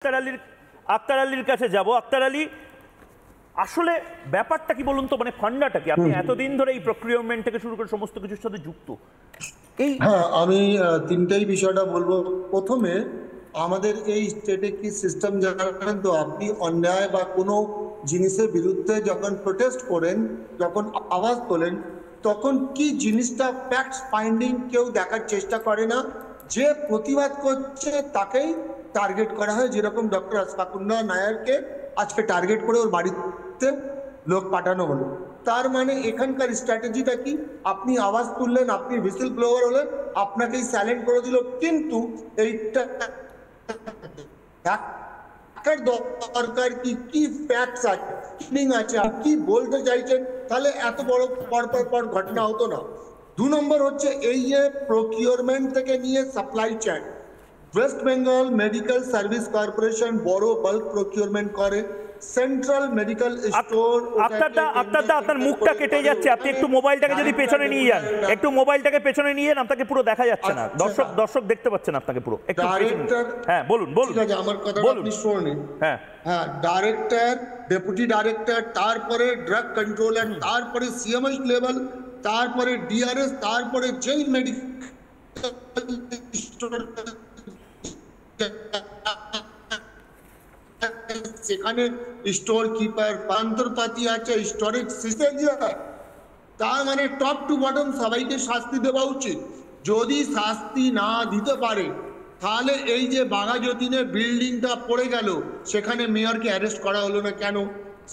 আক্তার আলীর কাছে যাব। আক্তার আলী, আসলে ব্যাপারটা কি বলুন তো, মানে ফান্ডাটা কি? আপনি এতদিন ধরে এই প্রক্রিয়ারমেন্ট থেকে শুরু করে সমস্ত কিছুর সাথে যুক্ত। এই হ্যাঁ, আমি তিনটাই বিষয়টা বলবো। প্রথমে, আমাদের এই স্টেটে কি সিস্টেম জানেন তো? আপনি অন্যায় বা কোনো জিনিসের বিরুদ্ধে যখন প্রোটেস্ট করেন, যখন আওয়াজ তোলেন, তখন কি জিনিসটা ফ্যাক্ট ফাইন্ডিং কেউ দেখার চেষ্টা করে না। যে প্রতিবাদ করছে তাকেই টার্গেট করা হয়। যেরকম ডক্টর আশফাকুল্লাহ নায়ারকে আজকে টার্গেট করে ওর বাড়িতে লোক পাঠানো হলো। তার মানে এখানকার স্ট্র্যাটেজিটা কি? আপনি আওয়াজ তুললেন, আপনি হুইসেল ব্লোয়ার হলেন, আপনাকেই সাইলেন্ট করে দিল। কিন্তু এইটা দরকার কি ফ্যাক্টস আছে, আছে, আপনি কি বলতে চাইছেন, তাহলে এত বড় পর ঘটনা হতো না। 2 নম্বর হচ্ছে এই যে প্রকিউরমেন্ট থেকে নিয়ে supply chain, West Bengal medical service corporation বড় বাল্ক প্রকিউরমেন্ট করে। Central medical store. আপনার মুখটা কেটে যাচ্ছে, আপনি একটু মোবাইলটাকে যদি পেছনে নিয়ে যান, একটু মোবাইলটাকে পেছনে নিয়ে যান, আপনাকে পুরো দেখা যাচ্ছে না। দর্শক দেখতে পাচ্ছেন আপনাকে পুরো। একটু হ্যাঁ বলুন। ঠিক আছে, আমার কথা আপনি শুনুন। হ্যাঁ, ডাইরেক্টর, ডেপুটি ডাইরেক্টর, তারপরে ড্রাগ কন্ট্রোলার, তারপরে সিএমএস লেভেল, তারপরে ডিআরএস, তারপরে জেল মেডিকেল সেখানে স্টোর কিপার, পান্তরপাতি আছে, স্টোরেজ সিস্টেম। তার মানে টপ টু বটম সবাইকে শাস্তি দেওয়া উচিত। যদি শাস্তি না দিতে পারে, তাহলে এই যে বাঘাযতীনের বিল্ডিংটা পড়ে গেল, সেখানে মেয়রকে অ্যারেস্ট করা হলো না কেন?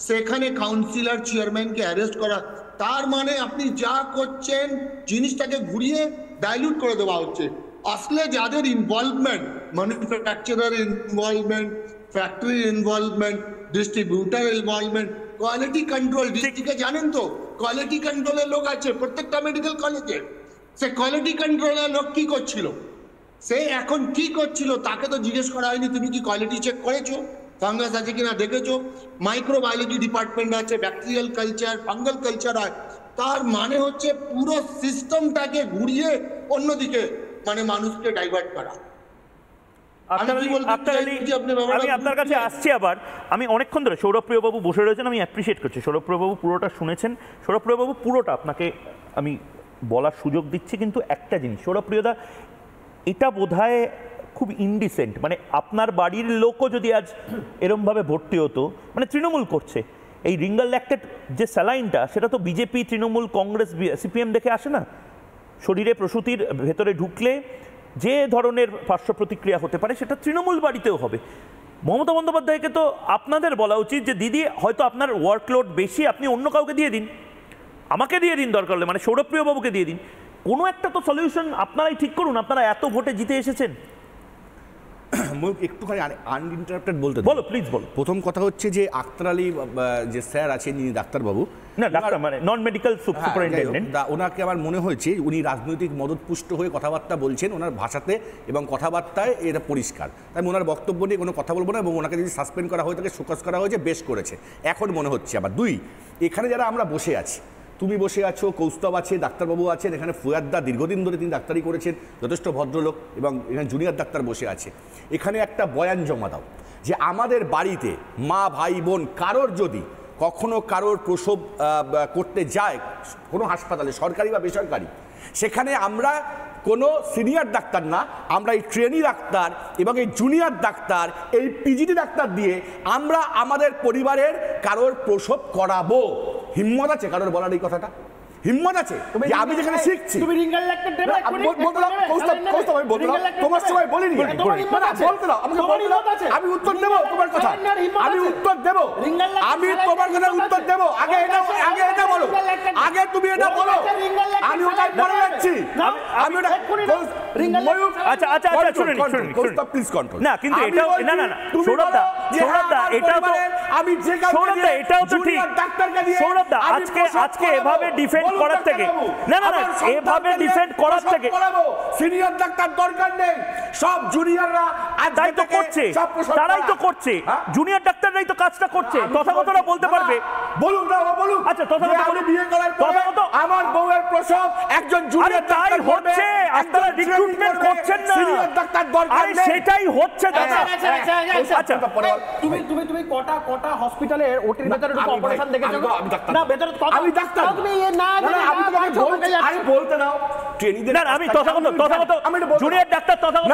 সেখানে কাউন্সিলর চেয়ারম্যানকে অ্যারেস্ট করা, তার মানে আপনি যা করছেন জিনিসটাকে ঘুরিয়ে ডাইলুট করে দেওয়া হচ্ছে। আসলে যাদের involvement, manufacturer involvement, factory involvement, distributor involvement, quality control, ডিস্ট্রিক্টে জানেন তো কোয়ালিটি কন্ট্রোলের লোক আছে প্রত্যেকটা মেডিকেল কলেজে। সে কোয়ালিটি কন্ট্রোলের লোক কি করছিল, সে এখন কি করছিল, তাকে তো জিজ্ঞেস করা হয়নি তুমি কি কোয়ালিটি চেক করেছো, ফাঙ্গাস আছে কিনা দেখেছো। মাইক্রোবায়োলজি ডিপার্টমেন্ট আছে, ব্যাকটেরিয়াল কালচার, ফাঙ্গাল কালচার হয়। তার মানে হচ্ছে পুরো সিস্টেমটাকে ঘুরিয়ে অন্যদিকে মানে মানুষকে ডাইভার্ট করা। আমি আপনার কাছে আসছি আবার। আমি অনেকক্ষণ ধরে সৌরভপ্রিয় বাবু বসে রয়েছেন, আমি অ্যাপ্রিসিয়েট করছি। সৌরভপ্রিয় বাবু পুরোটা শুনেছেন। সৌরভপ্রিয় বাবু পুরোটা আপনাকে আমি বলার সুযোগ দিচ্ছি, কিন্তু একটা জিনিস সৌরভপ্রিয়দা, এটা বোধহয় খুব ইনডিসেন্ট। মানে আপনার বাড়ির লোকও যদি আজ এরমভাবে ভর্তি হতো, মানে তৃণমূল করছে, এই রিঙ্গাল ল্যাক্টেট যে স্যালাইনটা, সেটা তো বিজেপি, তৃণমূল, কংগ্রেস, সিপিএম দেখে আসে না। শরীরে প্রসূতির ভেতরে ঢুকলে যে ধরনের পার্শ্ব প্রতিক্রিয়া হতে পারে, সেটা তৃণমূল বাড়িতেও হবে। মমতা বন্দ্যোপাধ্যায়কে তো আপনাদের বলা উচিত যে দিদি, হয়তো আপনার ওয়ার্কলোড বেশি, আপনি অন্য কাউকে দিয়ে দিন, আমাকে দিয়ে দিন, দরকার হলে মানে সৌরভপ্রিয় বাবুকে দিয়ে দিন। কোনো একটা তো সলিউশন আপনারাই ঠিক করুন, আপনারা এত ভোটে জিতে এসেছেন। একটুখানি আনইন্টারাপ্টেড বলতে বলো, প্লিজ বলো। প্রথম কথা হচ্ছে যে আক্তার আলী যে স্যার আছেন, যিনি ডাক্তারবাবু, না ডাক্তার মানে নন মেডিকেল সুপারিনটেন্ডেন্ট, ওনাকে আমার মনে হয়েছে উনি রাজনৈতিক মদতপুষ্ট হয়ে কথাবার্তা বলছেন, ওনার ভাষাতে এবং কথাবার্তায় এটা পরিষ্কার। তাই ওনার বক্তব্য নিয়ে কোনো কথা বলবো না, এবং ওনাকে যদি সাসপেন্ড করা হয়ে থাকে, শোকজ করা হয়েছে, বেশ করেছে এখন মনে হচ্ছে। আবার 2, এখানে যারা আমরা বসে আছি, তুমি বসে আছো, কৌস্তব আছে, ডাক্তারবাবু আছেন, এখানে ফুয়াদ্দা দীর্ঘদিন ধরে তিনি ডাক্তারি করেছেন, যথেষ্ট ভদ্রলোক, এবং এখানে জুনিয়র ডাক্তার বসে আছে। এখানে একটা বয়ান জমা দাও যে আমাদের বাড়িতে মা, ভাই, বোন কারোর যদি কখনো কারোর প্রসব করতে যায় কোনো হাসপাতালে, সরকারি বা বেসরকারি, সেখানে আমরা কোনো সিনিয়র ডাক্তার না, আমরা এই ট্রেনি ডাক্তার এবং এই জুনিয়র ডাক্তার, এই পিজিটি ডাক্তার দিয়ে আমরা আমাদের পরিবারের কারোর প্রসব করাবো। হিম্মত আছে কারোর বলার এই কথাটা? হিম্মত আছে যে আমি যেখানে শিখছি, তুমি রিঙ্গাল ল্যাক্টেট দেবে, তোমার সময় বলিনি, আমি উত্তর দেব তোমার কথা, আমি উত্তর দেব, আমি তোমার কথা উত্তর দেব। আগে এটা বলো, আগে তুমি এটা বলো, আমি ওটাই পড়ে যাচ্ছি। আমি ওটা আচ্ছা আচ্ছা আচ্ছা শুনুন প্লিজ কন্ট্রোল। না কিন্তু এটাও না না না সৌরভদা, এটাও তো আমি যে সৌরভদা, এটাও তো ঠিক। সৌরভদা, আজকে এভাবে ডিফেন্ড করার থেকে, না না না, এভাবে ডিফেন্ড করার থেকে সিনিয়র ডাক্তার দরকার নেই, সব জুনিয়ররা তাই তো করছে, তারাই তো করছে, জুনিয়র ডাক্তাররাই তো কাজটা করছে, তথাগতরা বলতে পারবে। বলুন না, বলুন। আচ্ছা, তথাগত আমি বিয়ে করার পরে আমার বউয়ের প্রসব একজন জুনিয়র ডাক্তার হচ্ছে, আপনারা রিক্রুটমেন্ট করছেন না, সিনিয়র ডাক্তার দরকার নেই, সেটাই হচ্ছে দাদা। আচ্ছা, তুমি কটা হসপিটালের ওটির ভেতরে ঢুকে অপারেশন দেখেছো? না, ভেতরে আমি ডাক্তার, তুমি না আমি তোমাকে বলতে, আমি বলতে দাও ট্রেনিংদের। না, আমি তথাগত জুনিয়র ডাক্তার তথাগত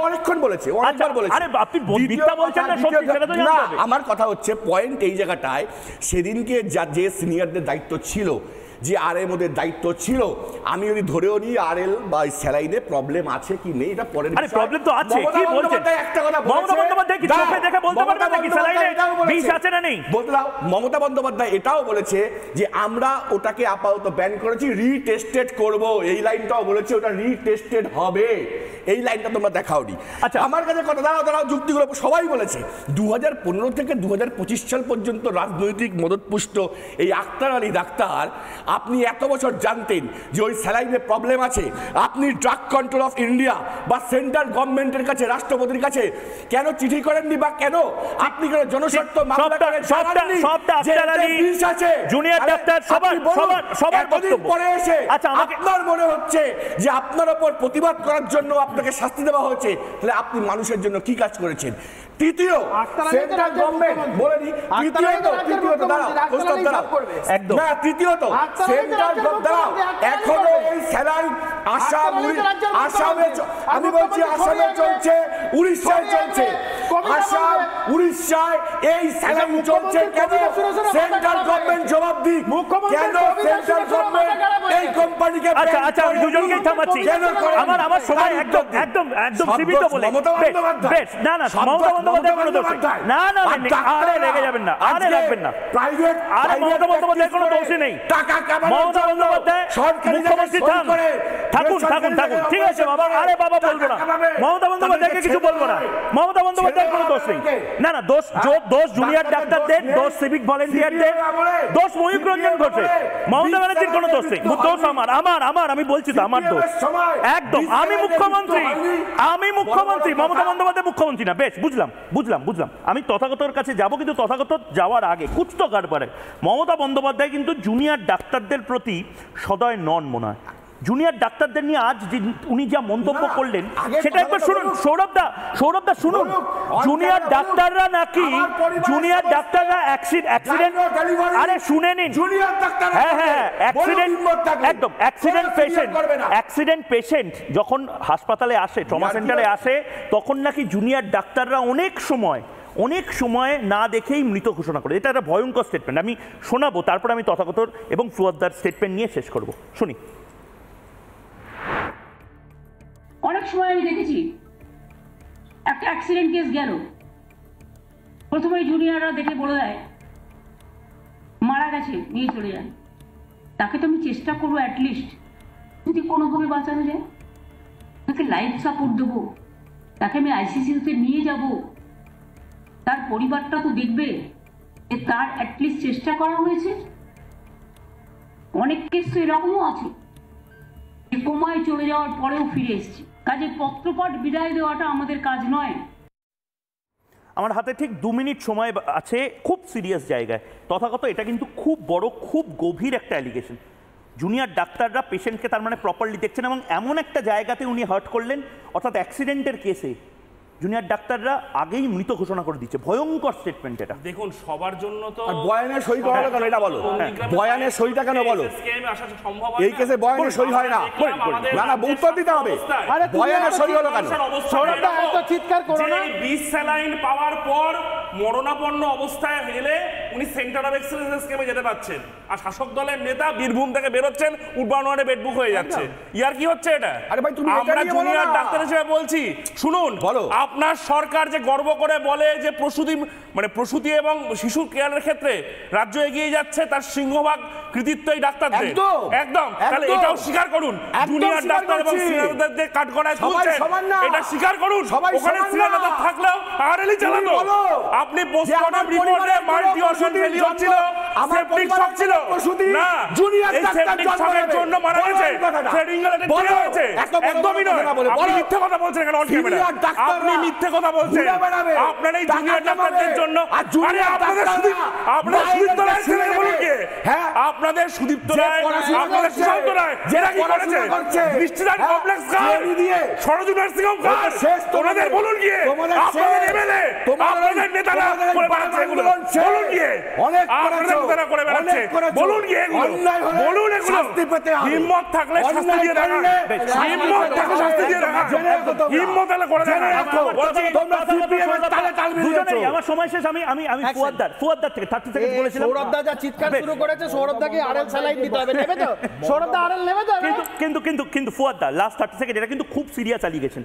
অনেকক্ষণ বলেছে, অনেকবার বলেছে। আরে আপনি মিথ্যা বলছেন না সত্যি, সেটা তো জানতে হবে। আমার কথা হচ্ছে পয়েন্ট এই জায়গাটায়, সেদিনকে যে সিনিয়রদের দায়িত্ব ছিল, যে আরএম ওদের দায়িত্ব ছিল, আমি যদি ধরেও নিই আরএল বা স্যালাইনে প্রবলেম আছে কি নেই এটা পরের বিষয়। প্রবলেম তো আছে, কি বলছেন? একটা কথা মমতা বন্দ্যোপাধ্যায় কি চোখে দেখে বলতে পারবে নাকি স্যালাইনে বিষ আছে না নেই? বলতে দাও। মমতা বন্দ্যোপাধ্যায় এটাও বলেছে যে আমরা ওটাকে আপাতত ব্যান করেছি, রিটেস্টেড করব, এই লাইনটাও বলেছে, ওটা রিটেস্টেড হবে, এই লাইনটা তোমরা দেখাওনি। আচ্ছা, আমার কাছে কথা দাঁড়াও, যুক্তিগুলো সবাই বলেছে 2015 থেকে 2025 সাল পর্যন্ত রাজনৈতিক মদতপুষ্ট এই আক্তার আলী ডাক্তার, আপনি এত বছর জানতেন যে ওই স্যালাইনে প্রবলেম আছে, আপনি ড্রাগ কন্ট্রোল অফ ইন্ডিয়া বা সেন্ট্রাল গভর্নমেন্টের কাছে, রাষ্ট্রপতির কাছে কেন চিঠি করেননি, বা কেন আপনি কেন জনস্বার্থ মামলা করেন? সবটা আক্তার আলী জুনিয়র ডাক্তার সবার বক্তব্য পরে এসে আপনার মনে হচ্ছে যে আপনার উপর প্রতিবাদ করার জন্য আপনাকে শাস্তি দেওয়া হয়েছে, তাহলে আপনি মানুষের জন্য কি কাজ করেছেন? তৃতীয়, সেন্ট্রাল গভর্নমেন্ট বলেনি, তৃতীয়ত সেন্ট্রাল গভর্নমেন্ট এখনো এই স্যালাইন আসামে, আমি বলছি আসামে চলছে, উড়িষ্যায় চলছে, আসাম উড়িষ্যায় এই স্যালাইন চলছে কেন? সেন্ট্রাল গভর্নমেন্ট জবাব দিক, কেন সেন্ট্রাল গভর্নমেন্ট এই কোম্পানিকে? আচ্ছা, আমি দুজনকেই থামাচ্ছি, আমার সময় একদম সীমিত বলে। বেশ, না মমতা বন্দ্যোপাধ্যায় কোনো দোষ নেই, না আরে রেগে যাবেন না, আরে রাখবেন না, আরে মমতা বন্দ্যোপাধ্যায় কোনো দোষই নেই, মমতা বন্দ্যোপাধ্যায় মুখ্যমন্ত্রী থাকুন, ঠিক আছে বাবা, আরে বাবা বলবো না, মমতা বন্দ্যোপাধ্যায়কে কিছু বলবো না, মমতা বন্দ্যোপাধ্যায়ের কোনো দোষ নেই, না দোষ জুনিয়র ডাক্তারদের, দোষ সিভিক ভলেন্টিয়ারদের, দোষ ময়ূক রঞ্জন ঘোষের, মমতা ব্যানার্জির কোনো দোষ নেই, দোষ আমার, আমি বলছি তো আমার দোষ একদম, আমি মুখ্যমন্ত্রী, মমতা বন্দ্যোপাধ্যায় মুখ্যমন্ত্রী না। বেশ, বুঝলাম, আমি তথাগতর কাছে যাব, কিন্তু তথাগত যাওয়ার আগে কুছ তো কারবারে মমতা বন্দ্যোপাধ্যায় কিন্তু জুনিয়র ডাক্তারদের প্রতি সদয় নন মনে হয়। জুনিয়র ডাক্তারদের নিয়ে আজ উনি যা মন্তব্য করলেন সেটা একবার শুনুন। সৌরভদা শুনুন, জুনিয়র ডাক্তাররা নাকি অ্যাক্সিডেন্ট, আরে শুনে নিন, হ্যাঁ একদম অ্যাক্সিডেন্ট পেশেন্ট যখন হাসপাতালে আসে, ট্রমা সেন্টারে আসে, তখন নাকি জুনিয়র ডাক্তাররা অনেক সময় না দেখেই মৃত ঘোষণা করে। এটা একটা ভয়ঙ্কর স্টেটমেন্ট, আমি শোনাবো, তারপর আমি তথাগতর এবং ফুয়াদ্দার স্টেটমেন্ট নিয়ে শেষ করব। শুনি। অনেক সময় আমি দেখেছি একটা অ্যাক্সিডেন্ট কেস গেল, প্রথমে জুনিয়ররা দেখে বলে দেয় মারা গেছে, নিয়ে চলে যায়, তাকে তো আমি চেষ্টা করবো অ্যাটলিস্ট যদি কোনোভাবে বাঁচানো যায়, তাকে লাইফ সাপোর্ট দেবো, তাকে আমি আইসিসিউতে নিয়ে যাব, তার পরিবারটা তো দেখবে যে তার অ্যাটলিস্ট চেষ্টা করা হয়েছে। অনেক কেস তো এরকমও আছে যে কোমায় চলে যাওয়ার পরেও ফিরে এসছে, কাজে পত্রপাঠ বিদায় দেওয়াটা আমাদের কাজ নয়। আমার হাতে ঠিক 2 মিনিট সময় আছে, খুব সিরিয়াস জায়গায় তথাগত, এটা কিন্তু খুব বড়, খুব গভীর একটা অ্যালিগেশন। জুনিয়র ডাক্তাররা পেশেন্টকে তার মানে প্রপারলি দেখছেন, এবং এমন একটা জায়গাতে উনি হার্ট করলেন, অর্থাৎ অ্যাক্সিডেন্টের কেসে জুনিয়র ডাক্তাররা আগেই মৃত ঘোষণা করে দিচ্ছে। ভয়ঙ্কর স্টেটমেন্ট এটা। দেখুন, সবার জন্য তো বয়ানে সই করা হলো কেন এটা বলো, বয়ানে সইটা কেন বলো, এই কেসে বয়ানে সই হয় না, না উত্তর দিতে হবে, বয়ানে সই হলো কেন? চিৎকার করো না। 20 স্যালাইন পাওয়ার পর মরণাপন্ন অবস্থায় হেলে উনি সেন্টার অফ এক্সেলেন্স স্কিমে যেতে পারছেন, আর শাসক দলের নেতা বীরভূম থেকে বেরোচ্ছেন, উডবান ওয়ার্ডে বেড বুক হয়ে যাচ্ছে। ইয়ার কি হচ্ছে এটা? আরে ভাই তুমি আমরা জুনিয়র ডাক্তার হিসেবে বলছি, শুনুন, আপনার সরকার যে গর্ব করে বলে যে প্রসূতি এবং শিশু কেয়ারের ক্ষেত্রে রাজ্য এগিয়ে যাচ্ছে, তার সিংহভাগ কৃতিত্ব এই ডাক্তারদের। একদম, তাহলে এটাও স্বীকার করুন, জুনিয়র ডাক্তার এবং সিনিয়রদের যে কাঠগড়ায় তুলছেন, এটা স্বীকার করুন। ওখানে সিনিয়ররা থাকলেও আরএলই চালাতো। আপনি পোস্টমর্টম রিপোর্টে মাল্টি অর্গান ফেলিওর ছিল, সেপটিক শক ছিল না, এই সেপটিক শকের জন্য মারা গেছে, ট্রেডিং গেলে ঠিক হয়েছে, একদমই নয়। আপনি মিথ্যে কথা বলছেন এখানে অন ক্যামেরা, আপনি মিথ্যে কথা বলছেন। আপনার এই জুনিয়র ডাক্তারদের জন্য, আরে আপনাদের সুদীপ্ত রায় ছিলেন বলুন কি, আপনাদের সুদীপ্ত রায়, আপনাদের সুশান্ত রায় যারা কি করেছে, দৃষ্টিদান কমপ্লেক্স কার, সরজু নার্সিং হোম কার, ওনাদের বলুন কি, আপনাদের এমএলএ, আপনাদের নেতারা করে বেড়াচ্ছে এগুলো, বলুন কি, আপনাদের নেতারা করে বেড়াচ্ছে, বলুন কি এগুলো, বলুন এগুলো। হিম্মত থাকলে শাস্তি দিয়ে দেখান, হিম্মত থাকলে শাস্তি দিয়ে দেখান, হিম্মত হলে করে দেখান। আমার সময় শেষ। আমি ফুয়াদ্দার থেকে 30 সেকেন্ড বলেছিলাম। সৌরভদা যা চিৎকার শুরু করেছে, সৌরভদাকে আরএল স্যালাইন দিতে হবে, নেবে তো? সৌরভদা আরএল নেবে তো? কিন্তু ফুয়াদ্দা লাস্ট 30 সেকেন্ড এটা কিন্তু খুব সিরিয়াস চালিয়ে গেছেন,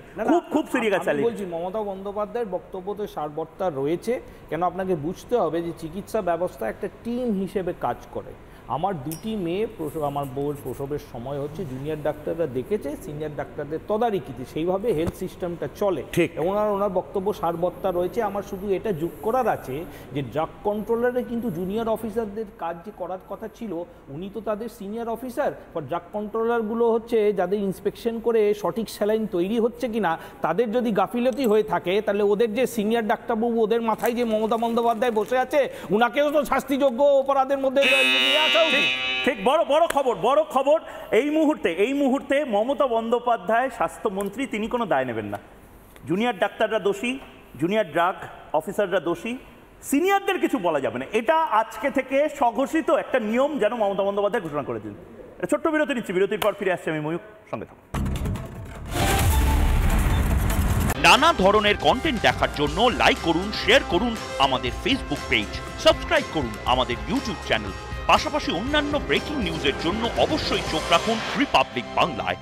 খুব সিরিয়াস চালিয়ে বলছি। মমতা বন্দ্যোপাধ্যায়ের বক্তব্য তো সারবত্তা রয়েছে, কেন আপনাকে বুঝতে হবে যে চিকিৎসা ব্যবস্থা একটা টিম হিসেবে কাজ করে। আমার দুটি মেয়ে আমার বউর প্রসবের সময় হচ্ছে, জুনিয়র ডাক্তাররা দেখেছে, সিনিয়র ডাক্তারদের তদারকিতে সেইভাবে হেলথ সিস্টেমটা চলে। ঠিক। এবং ওনার বক্তব্য সারবত্তা রয়েছে। আমার শুধু এটা যোগ করার আছে যে ড্রাগ কন্ট্রোলারে কিন্তু জুনিয়র অফিসারদের কাজ যে করার কথা ছিল, উনি তো তাদের সিনিয়র অফিসার। বা ড্রাগ কন্ট্রোলারগুলো হচ্ছে যাদের ইন্সপেকশন করে সঠিক স্যালাইন তৈরি হচ্ছে কিনা তাদের যদি গাফিলতি হয়ে থাকে, তাহলে ওদের যে সিনিয়র ডাক্তারবাবু, ওদের মাথায় যে মমতা বন্দ্যোপাধ্যায় বসে আছে, উনাকেও তো শাস্তিযোগ্য অপরাধের মধ্যে নিয়ে আসা। ঠিক বড় খবর এই মুহূর্তে মমতা বন্দ্যোপাধ্যায় স্বাস্থ্যমন্ত্রী, তিনি কোনো দায় নেবেন না। জুনিয়র ডাক্তাররা দোষী, জুনিয়র ড্রাগ অফিসাররা দোষী, সিনিয়রদের কিছু বলা যাবে না। এটা আজকে থেকে স্বঘোষিত একটা নিয়ম যেন মমতা বন্দ্যোপাধ্যায় ঘোষণা করে দিন। ছোট্ট বিরতি নিচ্ছি, বিরতির পর ফিরে আসছি আমি ময়ূক, সঙ্গে থাকুন। নানা ধরনের কন্টেন্ট দেখার জন্য লাইক করুন, শেয়ার করুন আমাদের ফেসবুক পেজ, সাবস্ক্রাইব করুন আমাদের ইউটিউব চ্যানেল। পাশাপাশি অন্যান্য ব্রেকিং নিউজের জন্য অবশ্যই চোখ রাখুন রিপাবলিক বাংলায়।